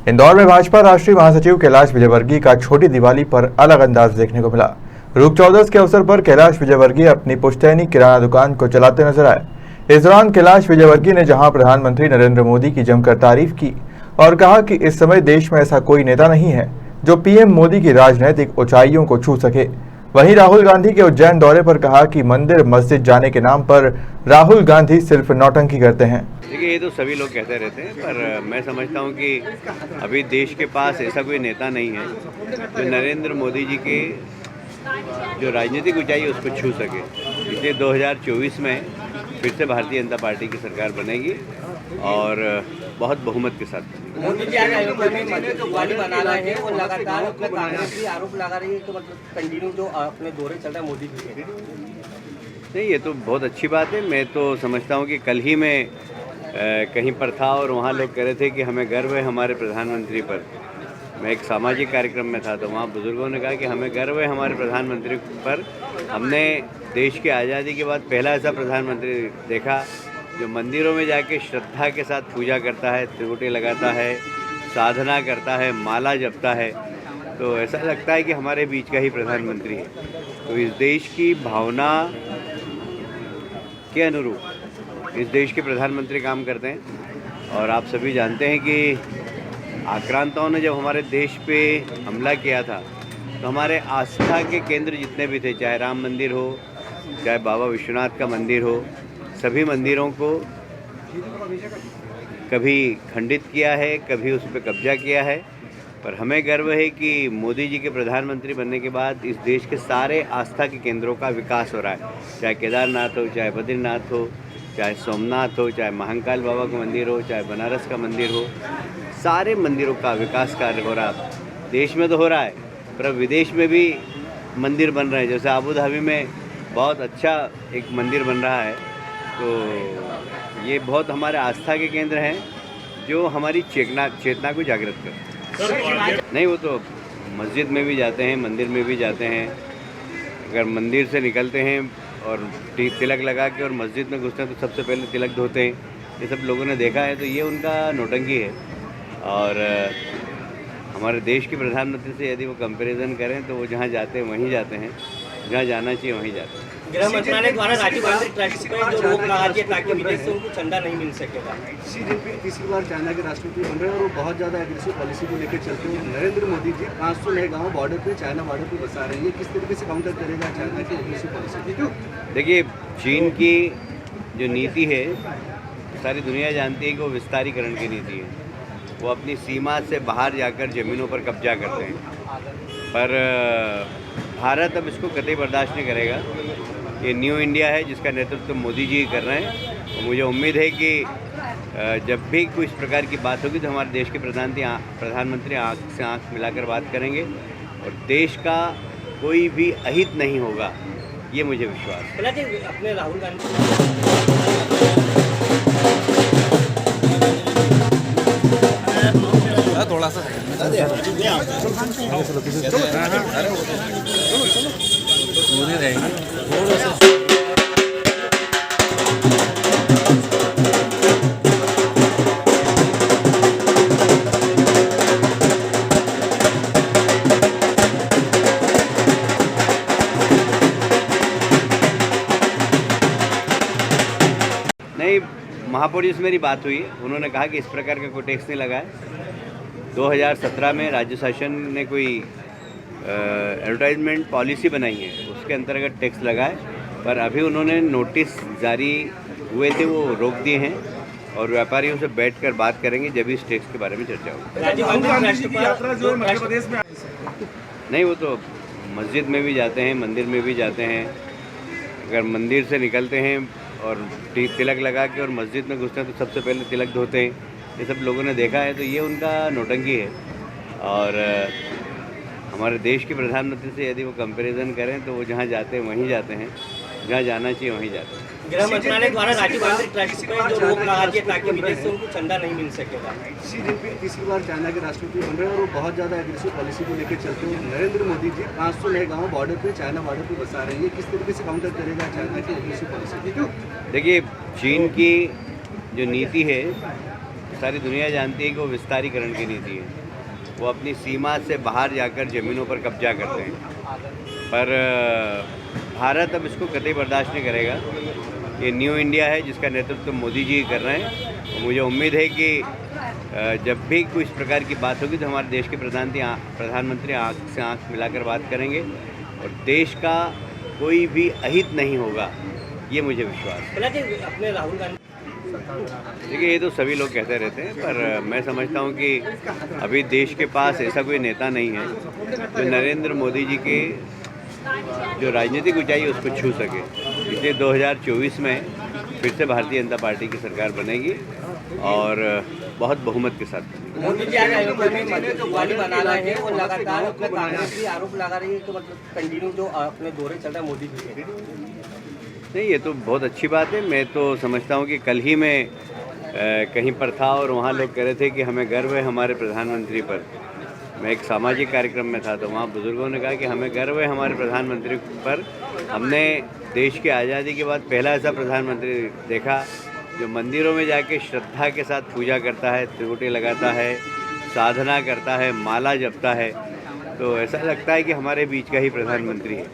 इंदौर में भाजपा राष्ट्रीय महासचिव कैलाश विजयवर्गीय का छोटी दिवाली पर अलग अंदाज देखने को मिला। रूप चौदस के अवसर पर कैलाश विजयवर्गीय अपनी पुश्तैनी किराना दुकान को चलाते नजर आए। इस दौरान कैलाश विजयवर्गीय ने जहां प्रधानमंत्री नरेंद्र मोदी की जमकर तारीफ की और कहा कि इस समय देश में ऐसा कोई नेता नहीं है जो पीएम मोदी की राजनीतिक ऊंचाइयों को छू सके, वहीं राहुल गांधी के उज्जैन दौरे पर कहा कि मंदिर मस्जिद जाने के नाम पर राहुल गांधी सिर्फ नौटंकी करते हैं। देखिए, ये तो सभी लोग कहते रहते हैं, पर मैं समझता हूँ कि अभी देश के पास ऐसा कोई नेता नहीं है जो नरेंद्र मोदी जी के जो राजनीतिक ऊंचाई है उसको छू सके। इसलिए 2024 में फिर से भारतीय जनता पार्टी की सरकार बनेगी और बहुत बहुमत के साथ। मोदी जी अयोध्या में दिवाली मना रहे हैं और लगातार अपने कांग्रेस भी आरोप लगा रही है कि मतलब कंटिन्यू जो अपने दौरे चल रहा है मोदी जी के। नहीं, ये तो बहुत अच्छी बात है। मैं तो समझता हूँ कि कल ही मैं कहीं पर था और वहाँ लोग कह रहे थे कि हमें गर्व है हमारे प्रधानमंत्री पर। मैं एक सामाजिक कार्यक्रम में था तो वहाँ बुजुर्गों ने कहा कि हमें गर्व है हमारे प्रधानमंत्री पर। हमने देश की आज़ादी के बाद पहला ऐसा प्रधानमंत्री देखा जो मंदिरों में जाके श्रद्धा के साथ पूजा करता है, त्रिपुटी लगाता है, साधना करता है, माला जपता है। तो ऐसा लगता है कि हमारे बीच का ही प्रधानमंत्री है। तो इस देश की भावना के अनुरूप इस देश के प्रधानमंत्री काम करते हैं। और आप सभी जानते हैं कि आक्रांताओं ने जब हमारे देश पे हमला किया था तो हमारे आस्था के केंद्र जितने भी थे, चाहे राम मंदिर हो, चाहे बाबा विश्वनाथ का मंदिर हो, सभी मंदिरों को कभी खंडित किया है, कभी उस पर कब्जा किया है। पर हमें गर्व है कि मोदी जी के प्रधानमंत्री बनने के बाद इस देश के सारे आस्था के केंद्रों का विकास हो रहा है। चाहे केदारनाथ हो, चाहे बद्रीनाथ हो, चाहे सोमनाथ हो, चाहे महाकाल बाबा का मंदिर हो, चाहे बनारस का मंदिर हो, सारे मंदिरों का विकास कार्य हो रहा है। देश में तो हो रहा है, पर विदेश में भी मंदिर बन रहे हैं। जैसे आबू धाबी में बहुत अच्छा एक मंदिर बन रहा है। तो ये बहुत हमारे आस्था के केंद्र हैं जो हमारी चेतना को जागृत करते हैं। नहीं, वो तो मस्जिद में भी जाते हैं, मंदिर में भी जाते हैं। अगर मंदिर से निकलते हैं और तिलक लगा के और मस्जिद में घुसते हैं तो सबसे पहले तिलक धोते हैं। ये सब लोगों ने देखा है, तो ये उनका नौटंकी है। और हमारे देश के प्रधानमंत्री से यदि वो कंपैरिजन करें तो वो जहाँ जाते हैं वहीं जाते हैं, जहाँ जाना चाहिए वहीं जाते हैं। गृह मंत्रालय द्वारा राजीव गांधी ट्रस्ट पर जो रोक लगा दी ताकि विदेश से उनको चंदा नहीं मिल सकेगा। शी जिनपिंग तीसरी बार चाइना के राष्ट्रपति बन रहे हैं और वो बहुत ज़्यादा एग्रेसिव पॉलिसी को लेकर चलते हैं। नरेंद्र मोदी जी 500 नए गाँव बॉर्डर पे, चाइना बॉर्डर पे बसा रहे हैं। ये किस तरीके से काउंटर करेगा चाइना की एग्रेसिव पॉलिसी? क्यों? देखिए, चीन की जो नीति है सारी दुनिया जानती है कि वो विस्तारीकरण की नीति है। वो अपनी सीमा से बाहर जाकर ज़मीनों पर कब्जा करते हैं। पर भारत अब इसको कतई बर्दाश्त नहीं करेगा। ये न्यू इंडिया है जिसका नेतृत्व मोदी जी कर रहे हैं। और मुझे उम्मीद है कि जब भी कोई इस प्रकार की बात होगी तो हमारे देश के प्रधानमंत्री आँख से आँख मिलाकर बात करेंगे और देश का कोई भी अहित नहीं होगा, ये मुझे विश्वास है। अपने राहुल गांधी थोड़ा सा नहीं, महापौर जी से मेरी बात हुई, उन्होंने कहा कि इस प्रकार का कोई टैक्स नहीं लगा है। 2017 में राज्य शासन ने कोई एडवर्टाइजमेंट पॉलिसी बनाई है, उसके अंतर्गत टैक्स लगा है। पर अभी उन्होंने नोटिस जारी हुए थे, वो रोक दिए हैं और व्यापारियों से बैठकर बात करेंगे जब इस टैक्स के बारे में चर्चा होगी। नहीं, वो तो मस्जिद में भी जाते हैं, मंदिर में भी जाते हैं। अगर मंदिर से निकलते हैं और तिलक लगा के और मस्जिद में घुसते हैं तो सबसे पहले तिलक धोते हैं। ये सब लोगों ने देखा है, तो ये उनका नौटंकी है। और हमारे देश के प्रधानमंत्री से यदि वो कंपैरिजन करें तो वो जहाँ जाते हैं वहीं जाते हैं, जहाँ जाना चाहिए वहीं जाते हैं। गृह मंत्रालय द्वारा राजीव गांधी ट्रस्ट पर जो रोक लगा दी ताकि विदेश से उनको चंदा नहीं मिल सकेगा। शी जिनपिंग तीसरी बार चाइना के राष्ट्रपति बन रहे हैं और वो बहुत ज़्यादा एग्रेसिव पॉलिसी को लेकर चलते हैं। नरेंद्र मोदी जी 500 नए गाँव बॉर्डर पे, चाइना बॉर्डर पे बसा रहे हैं। ये किस तरीके से काउंटर करेगा चाइना की एग्रेसिव पॉलिसी? क्यों? देखिए, चीन की जो नीति है सारी दुनिया जानती है कि वो विस्तारीकरण की नीति है। वो अपनी सीमा से बाहर जाकर ज़मीनों पर कब्जा करते हैं, पर भारत अब इसको कतई बर्दाश्त नहीं करेगा। ये न्यू इंडिया है जिसका नेतृत्व मोदी जी कर रहे हैं, और मुझे उम्मीद है कि जब भी कोई इस प्रकार की बात होगी तो हमारे देश के प्रधानमंत्री आँख से आँख मिलाकर बात करेंगे और देश का कोई भी अहित नहीं होगा, ये मुझे विश्वास है। अपने राहुल गांधी देखिए, ये तो सभी लोग कहते रहते हैं, पर मैं समझता हूँ कि अभी देश के पास ऐसा कोई नेता नहीं है जो नरेंद्र मोदी जी के जो राजनीतिक ऊंचाई है उसको छू सके। इसलिए 2024 में फिर से भारतीय जनता पार्टी की सरकार बनेगी और बहुत बहुमत के साथ बनेगी। मोदी जी आज अयोध्या में दिवाली मना रहे हैं, वो लगातार अपने कांग्रेस भी आरोप लगा रही है कि मतलब कंटिन्यू जो अपने दौरे चल रहा है मोदी जी के। नहीं, ये तो बहुत अच्छी बात है। मैं तो समझता हूँ कि कल ही मैं कहीं पर था और वहाँ लोग कह रहे थे कि हमें गर्व है हमारे प्रधानमंत्री पर। मैं एक सामाजिक कार्यक्रम में था तो वहाँ बुज़ुर्गों ने कहा कि हमें गर्व है हमारे प्रधानमंत्री पर। हमने देश की आज़ादी के बाद पहला ऐसा प्रधानमंत्री देखा जो मंदिरों में जाके श्रद्धा के साथ पूजा करता है, त्रिपुटी लगाता है, साधना करता है, माला जपता है। तो ऐसा लगता है कि हमारे बीच का ही प्रधानमंत्री है।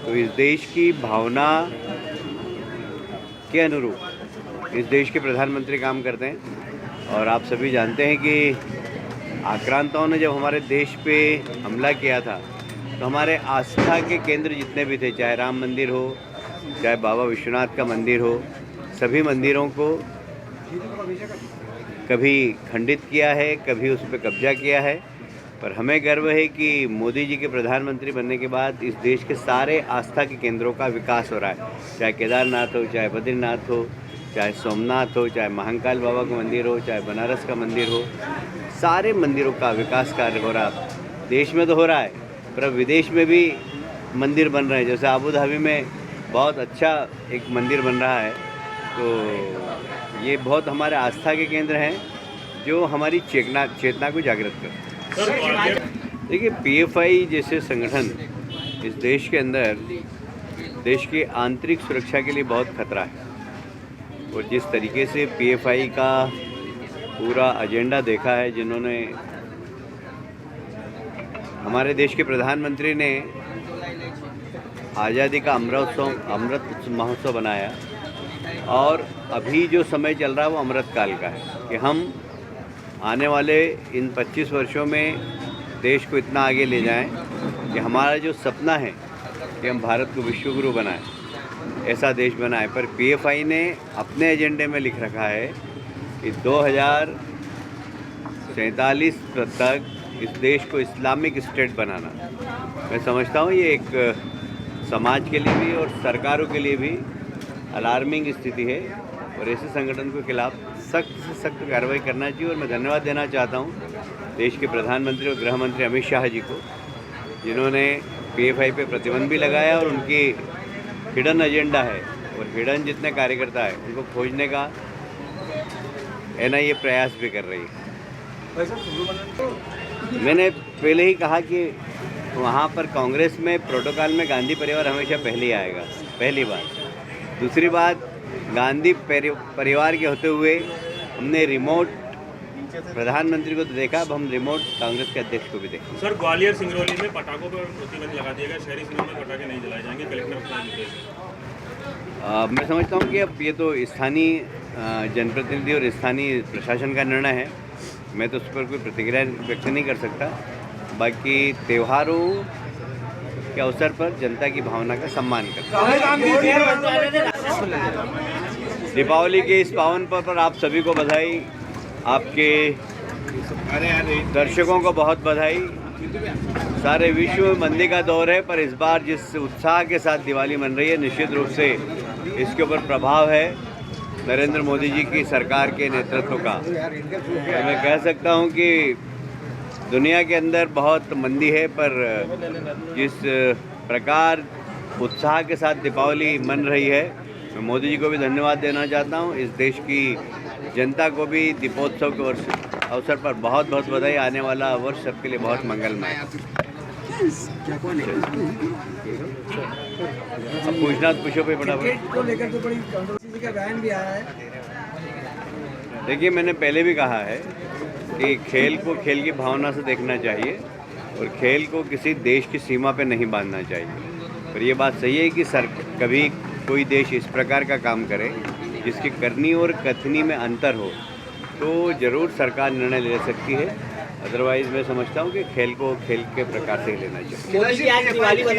तो इस देश की भावना के अनुरूप इस देश के प्रधानमंत्री काम करते हैं। और आप सभी जानते हैं कि आक्रांताओं ने जब हमारे देश पे हमला किया था तो हमारे आस्था के केंद्र जितने भी थे, चाहे राम मंदिर हो, चाहे बाबा विश्वनाथ का मंदिर हो, सभी मंदिरों को कभी खंडित किया है, कभी उस पर कब्जा किया है। पर हमें गर्व है कि मोदी जी के प्रधानमंत्री बनने के बाद इस देश के सारे आस्था के केंद्रों का विकास हो रहा है। चाहे केदारनाथ हो, चाहे बद्रीनाथ हो, चाहे सोमनाथ हो, चाहे महाकाल बाबा का मंदिर हो, चाहे बनारस का मंदिर हो, सारे मंदिरों का विकास कार्य हो रहा है। देश में तो हो रहा है, पर अब विदेश में भी मंदिर बन रहे हैं। जैसे आबू धाबी में बहुत अच्छा एक मंदिर बन रहा है। तो ये बहुत हमारे आस्था के केंद्र हैं जो हमारी चेतना को जागृत करते हैं। देखिए, पीएफआई जैसे संगठन इस देश के अंदर देश की आंतरिक सुरक्षा के लिए बहुत खतरा है। और जिस तरीके से पीएफआई का पूरा एजेंडा देखा है, जिन्होंने हमारे देश के प्रधानमंत्री ने आज़ादी का अमृत महोत्सव बनाया, और अभी जो समय चल रहा है वो अमृत काल का है कि हम आने वाले इन 25 वर्षों में देश को इतना आगे ले जाएं कि हमारा जो सपना है कि हम भारत को विश्वगुरु बनाएं, ऐसा देश बनाएं। पर पीएफआई ने अपने एजेंडे में लिख रखा है कि 2047 तक इस देश को इस्लामिक स्टेट बनाना। मैं समझता हूँ ये एक समाज के लिए भी और सरकारों के लिए भी अलार्मिंग स्थिति है, और ऐसे संगठन के खिलाफ सख्त से सख्त कार्रवाई करना चाहिए। और मैं धन्यवाद देना चाहता हूँ देश के प्रधानमंत्री और गृह मंत्री अमित शाह जी को, जिन्होंने पीएफआई पे प्रतिबंध भी लगाया और उनकी हिडन एजेंडा है और हिडन जितने कार्यकर्ता है उनको खोजने का एनआईए प्रयास भी कर रही है। मैंने पहले ही कहा कि वहाँ पर कांग्रेस में प्रोटोकॉल में गांधी परिवार हमेशा पहले आएगा, पहली बात। दूसरी बात, गांधी परिवार के होते हुए हमने रिमोट प्रधानमंत्री को तो देखा, अब हम रिमोट कांग्रेस के अध्यक्ष को भी देखें। सर, ग्वालियर सिंगरौली में पटाखों पर प्रतिबंध लगा दिया गया, शहरी सीमा में पटाखे नहीं जलाए जाएंगे, कलेक्टर का निर्देश। मैं समझता हूँ कि अब ये तो स्थानीय जनप्रतिनिधि और स्थानीय प्रशासन का निर्णय है। मैं तो उस पर कोई प्रतिक्रिया व्यक्त नहीं कर सकता। बाकी त्योहारों के अवसर पर जनता की भावना का सम्मान करता हूँ। दीपावली के इस पावन पर्व पर आप सभी को बधाई, आपके दर्शकों को बहुत बधाई। सारे विश्व में मंदी का दौर है, पर इस बार जिस उत्साह के साथ दिवाली मन रही है, निश्चित रूप से इसके ऊपर प्रभाव है नरेंद्र मोदी जी की सरकार के नेतृत्व का। तो मैं कह सकता हूं कि दुनिया के अंदर बहुत मंदी है, पर जिस प्रकार उत्साह के साथ दीपावली मन रही है, मैं मोदी जी को भी धन्यवाद देना चाहता हूं। इस देश की जनता को भी दीपोत्सव के अवसर पर बहुत बहुत बधाई। आने वाला वर्ष सबके लिए बहुत मंगलमय। अब पूछना तो पूछो पे फटाफट। देखिए, मैंने पहले भी कहा है कि खेल को खेल की भावना से देखना चाहिए और खेल को किसी देश की सीमा पे नहीं बांधना चाहिए। पर ये बात सही है कि कभी कोई देश इस प्रकार का काम करे जिसकी करनी और कथनी में अंतर हो तो ज़रूर सरकार निर्णय ले सकती है। अदरवाइज़ मैं समझता हूँ कि खेल को खेल के प्रकार से ही लेना चाहिए। मोदी जी आज दिवाली